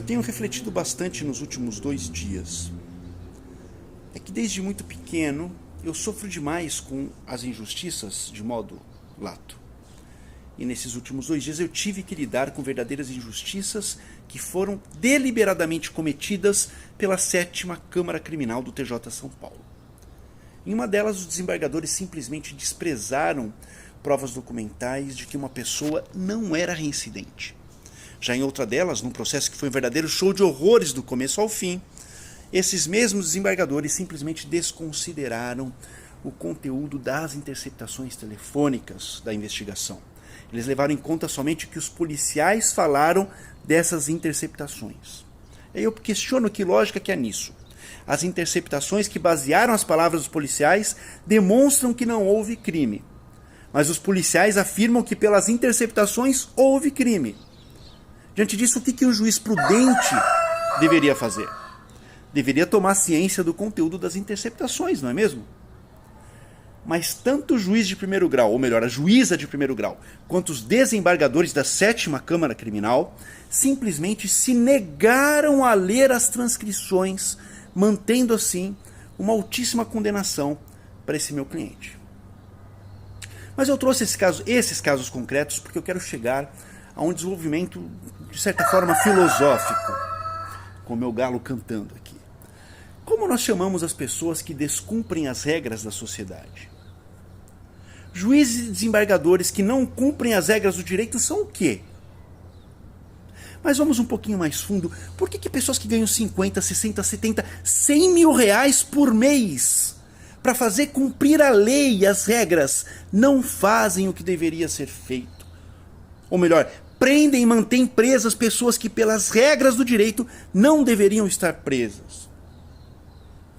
tenho refletido bastante nos últimos 2 dias é que desde muito pequeno eu sofro demais com as injustiças de modo lato. E nesses últimos 2 dias eu tive que lidar com verdadeiras injustiças que foram deliberadamente cometidas pela 7ª Câmara Criminal do TJ São Paulo. Em uma delas, os desembargadores simplesmente desprezaram provas documentais de que uma pessoa não era reincidente. Já em outra delas, num processo que foi um verdadeiro show de horrores do começo ao fim, esses mesmos desembargadores simplesmente desconsideraram o conteúdo das interceptações telefônicas da investigação. Eles levaram em conta somente o que os policiais falaram dessas interceptações. Aí eu questiono que lógica que é nisso. As interceptações que basearam as palavras dos policiais demonstram que não houve crime. Mas os policiais afirmam que pelas interceptações houve crime. Diante disso, o que um juiz prudente deveria fazer? Deveria tomar ciência do conteúdo das interceptações, não é mesmo? Mas tanto o juiz de primeiro grau, ou melhor, a juíza de primeiro grau, quanto os desembargadores da 7ª Câmara Criminal simplesmente se negaram a ler as transcrições, mantendo assim uma altíssima condenação para esse meu cliente. Mas eu trouxe esses casos concretos porque eu quero chegar a um desenvolvimento, de certa forma, filosófico, com o meu galo cantando aqui. Como nós chamamos as pessoas que descumprem as regras da sociedade? Juízes e desembargadores que não cumprem as regras do direito são o quê? Mas vamos um pouquinho mais fundo. Por que pessoas que ganham 50, 60, 70, 100 mil reais por mês para fazer cumprir a lei e as regras não fazem o que deveria ser feito? Ou melhor, prendem e mantêm presas pessoas que pelas regras do direito não deveriam estar presas.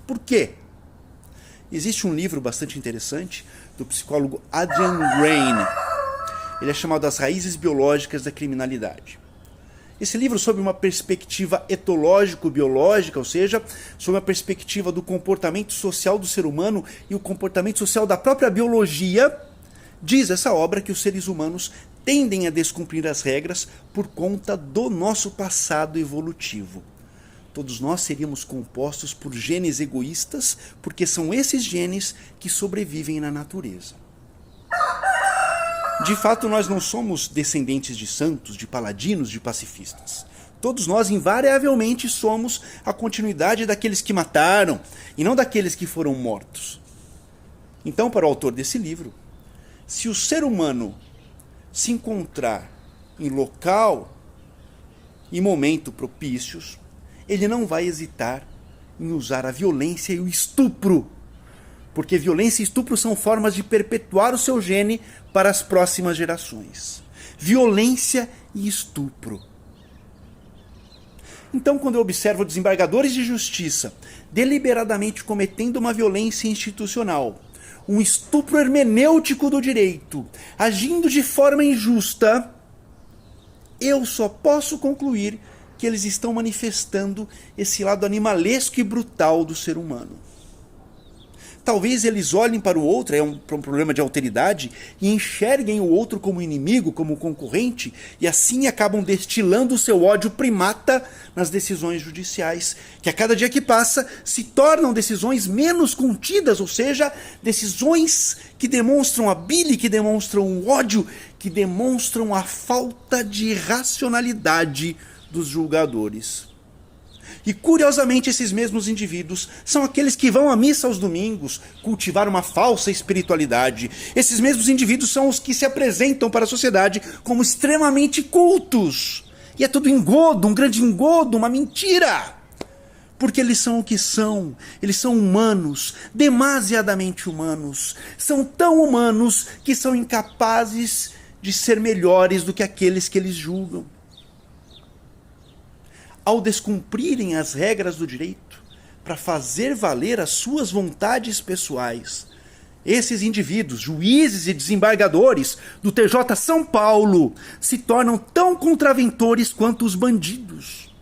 Por quê? Existe um livro bastante interessante do psicólogo Adrian Raine. Ele é chamado As Raízes Biológicas da Criminalidade. Esse livro, sob uma perspectiva etológico-biológica, ou seja, sob uma perspectiva do comportamento social do ser humano e o comportamento social da própria biologia, diz essa obra que os seres humanos tendem a descumprir as regras por conta do nosso passado evolutivo. Todos nós seríamos compostos por genes egoístas, porque são esses genes que sobrevivem na natureza. De fato, nós não somos descendentes de santos, de paladinos, de pacifistas. Todos nós, invariavelmente, somos a continuidade daqueles que mataram, e não daqueles que foram mortos. Então, para o autor desse livro, se o ser humano se encontrar em local e momento propícios, ele não vai hesitar em usar a violência e o estupro, porque violência e estupro são formas de perpetuar o seu gene para as próximas gerações. Violência e estupro. Então, quando eu observo desembargadores de justiça deliberadamente cometendo uma violência institucional, um estupro hermenêutico do direito, agindo de forma injusta, eu só posso concluir que eles estão manifestando esse lado animalesco e brutal do ser humano. Talvez eles olhem para o outro, é um problema de alteridade, e enxerguem o outro como inimigo, como concorrente, e assim acabam destilando o seu ódio primata nas decisões judiciais, que a cada dia que passa se tornam decisões menos contidas, ou seja, decisões que demonstram a bile, que demonstram o ódio, que demonstram a falta de racionalidade dos julgadores. E curiosamente esses mesmos indivíduos são aqueles que vão à missa aos domingos cultivar uma falsa espiritualidade. Esses mesmos indivíduos são os que se apresentam para a sociedade como extremamente cultos. E é tudo engodo, um grande engodo, uma mentira. Porque eles são o que são. Eles são humanos, demasiadamente humanos. São tão humanos que são incapazes de ser melhores do que aqueles que eles julgam. Ao descumprirem as regras do direito para fazer valer as suas vontades pessoais, esses indivíduos, juízes e desembargadores do TJ São Paulo, se tornam tão contraventores quanto os bandidos,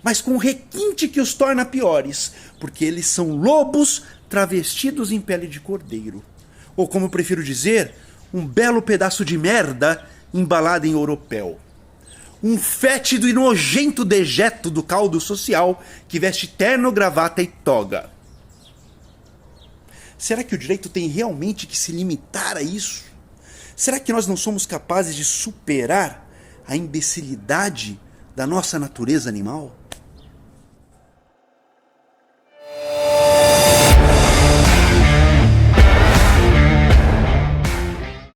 mas com um requinte que os torna piores, porque eles são lobos travestidos em pele de cordeiro, ou como eu prefiro dizer, um belo pedaço de merda embalado em ouropel. Um fétido e nojento dejeto do caldo social que veste terno, gravata e toga. Será que o direito tem realmente que se limitar a isso? Será que nós não somos capazes de superar a imbecilidade da nossa natureza animal?